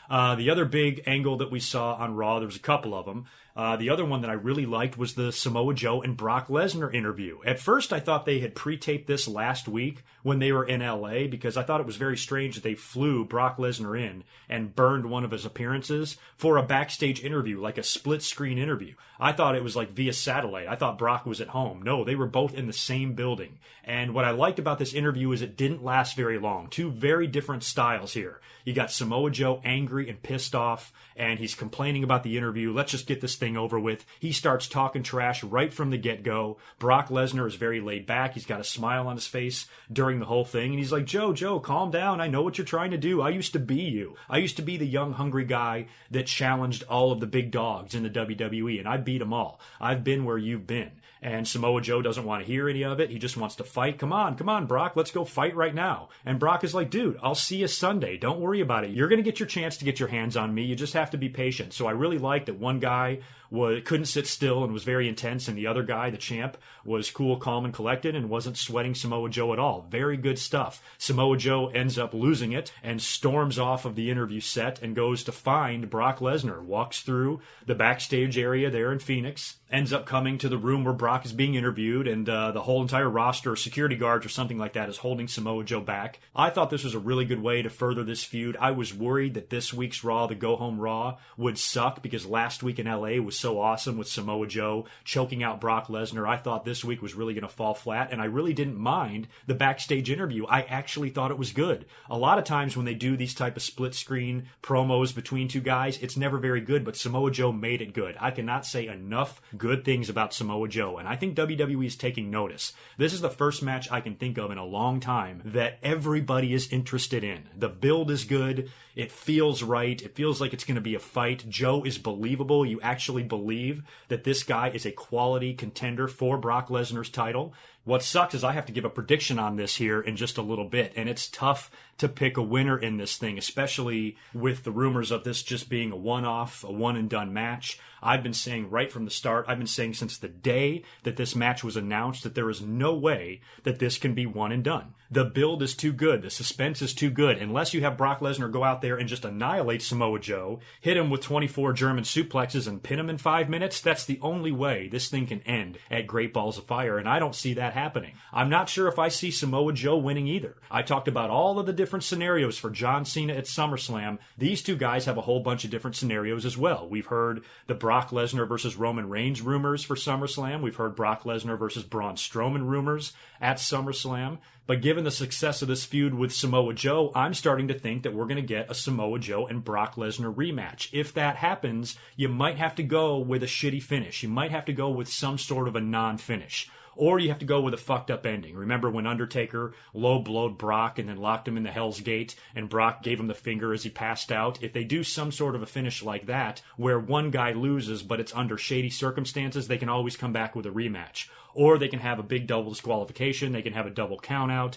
The other big angle that we saw on Raw, there was a couple of them. The other one that I really liked was the Samoa Joe and Brock Lesnar interview. At first, I thought they had pre-taped this last week when they were in LA because I thought it was very strange that they flew Brock Lesnar in and burned one of his appearances for a backstage interview, like a split-screen interview. I thought it was like via satellite. I thought Brock was at home. No, they were both in the same building. And what I liked about this interview is it didn't last very long. Two very different styles here. You got Samoa Joe angry and pissed off, and he's complaining about the interview. Let's just get this thing over with. He starts talking trash right from the get-go. Brock Lesnar is very laid back. He's got a smile on his face during the whole thing. And he's like, Joe, calm down. I know what you're trying to do. I used to be you. I used to be the young, hungry guy that challenged all of the big dogs in the WWE, and I beat them all. I've been where you've been. And Samoa Joe doesn't want to hear any of it. He just wants to fight. Come on, Brock. Let's go fight right now. And Brock is like, dude, I'll see you Sunday. Don't worry about it. You're going to get your chance to get your hands on me. You just have to be patient. So I really like that one guy couldn't sit still and was very intense, and the other guy, the champ, was cool, calm, and collected and wasn't sweating Samoa Joe at all. Very good stuff. Samoa Joe ends up losing it and storms off of the interview set and goes to find Brock Lesnar, walks through the backstage area there in Phoenix, ends up coming to the room where Brock is being interviewed, and the whole entire roster, security guards or something like that, is holding Samoa Joe back. I thought this was a really good way to further this feud. I was worried that this week's Raw, the Go Home Raw, would suck because last week in LA was so awesome with Samoa Joe choking out Brock Lesnar. I thought this week was really going to fall flat, and I really didn't mind the backstage interview. I actually thought it was good. A lot of times when they do these type of split-screen promos between two guys, it's never very good, but Samoa Joe made it good. I cannot say enough good things about Samoa Joe, and I think WWE is taking notice. This is the first match I can think of in a long time that everybody is interested in. The build is good. It feels right. It feels like it's going to be a fight. Joe is believable. You actually believe that this guy is a quality contender for Brock Lesnar's title. What sucks is I have to give a prediction on this here in just a little bit, and it's tough to pick a winner in this thing, especially with the rumors of this just being a one-off, a one-and-done match. I've been saying right from the start, I've been saying since the day that this match was announced that there is no way that this can be one and done. The build is too good. The suspense is too good. Unless you have Brock Lesnar go out there and just annihilate Samoa Joe, hit him with 24 German suplexes and pin him in 5 minutes, that's the only way this thing can end at Great Balls of Fire, and I don't see that happening. I'm not sure if I see Samoa Joe winning either. I talked about all of the different scenarios for John Cena at SummerSlam. These two guys have a whole bunch of different scenarios as well. We've heard the Brock Lesnar versus Roman Reigns rumors for SummerSlam. We've heard Brock Lesnar versus Braun Strowman rumors at SummerSlam. But given the success of this feud with Samoa Joe, I'm starting to think that we're going to get a Samoa Joe and Brock Lesnar rematch. If that happens, you might have to go with a shitty finish. You might have to go with some sort of a non-finish. Or you have to go with a fucked up ending. Remember when Undertaker low-blowed Brock and then locked him in the Hell's Gate and Brock gave him the finger as he passed out? If they do some sort of a finish like that, where one guy loses but it's under shady circumstances, they can always come back with a rematch. Or they can have a big double disqualification. They can have a double count out.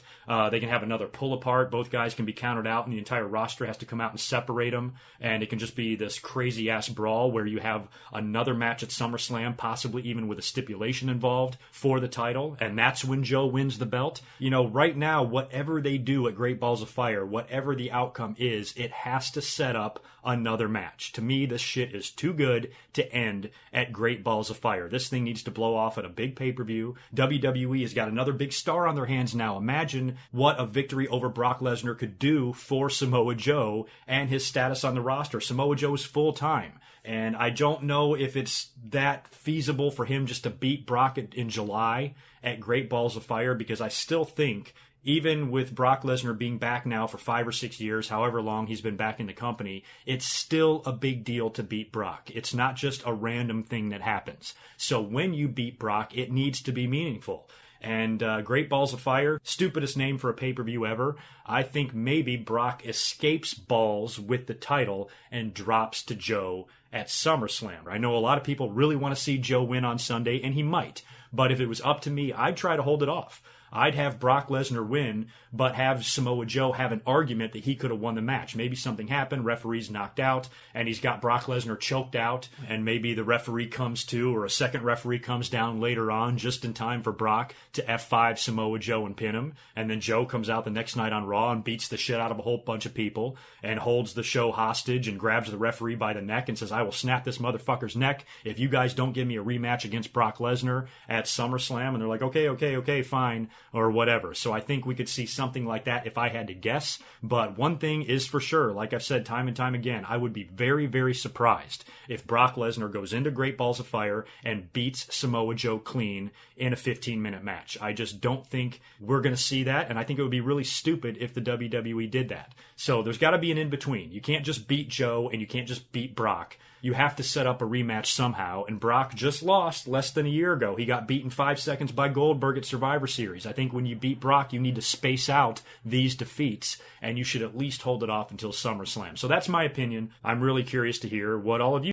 They can have another pull apart. Both guys can be counted out and the entire roster has to come out and separate them. And it can just be this crazy ass brawl where you have another match at SummerSlam, possibly even with a stipulation involved for the title. And that's when Joe wins the belt. You know, right now, whatever they do at Great Balls of Fire, whatever the outcome is, it has to set up another match. To me, this shit is too good to end at Great Balls of Fire. This thing needs to blow off at a big pay-per-view. WWE has got another big star on their hands now. Imagine what a victory over Brock Lesnar could do for Samoa Joe and his status on the roster. Samoa Joe is full-time, and I don't know if it's that feasible for him just to beat Brock in July at Great Balls of Fire, because I still think even with Brock Lesnar being back now for 5 or 6 years, however long he's been back in the company, it's still a big deal to beat Brock. It's not just a random thing that happens. So when you beat Brock, it needs to be meaningful. And Great Balls of Fire, stupidest name for a pay-per-view ever. I think maybe Brock escapes Balls with the title and drops to Joe at SummerSlam. I know a lot of people really want to see Joe win on Sunday, and he might. But if it was up to me, I'd try to hold it off. I'd have Brock Lesnar win, but have Samoa Joe have an argument that he could have won the match. Maybe something happened, referee's knocked out, and he's got Brock Lesnar choked out, and maybe the referee comes to, or a second referee comes down later on just in time for Brock to F5 Samoa Joe and pin him, and then Joe comes out the next night on Raw and beats the shit out of a whole bunch of people and holds the show hostage and grabs the referee by the neck and says, I will snap this motherfucker's neck if you guys don't give me a rematch against Brock Lesnar at SummerSlam. And they're like, okay, fine, or whatever. So I think we could see something like that if I had to guess. But one thing is for sure, like I've said time and time again, I would be very, very surprised if Brock Lesnar goes into Great Balls of Fire and beats Samoa Joe clean in a 15-minute match. I just don't think we're going to see that, and I think it would be really stupid if the WWE did that. So there's got to be an in-between. You can't just beat Joe and you can't just beat Brock. You have to set up a rematch somehow, and Brock just lost less than a year ago. He got beaten 5 seconds by Goldberg at Survivor Series. I think when you beat Brock, you need to space out these defeats, and you should at least hold it off until SummerSlam. So that's my opinion. I'm really curious to hear what all of you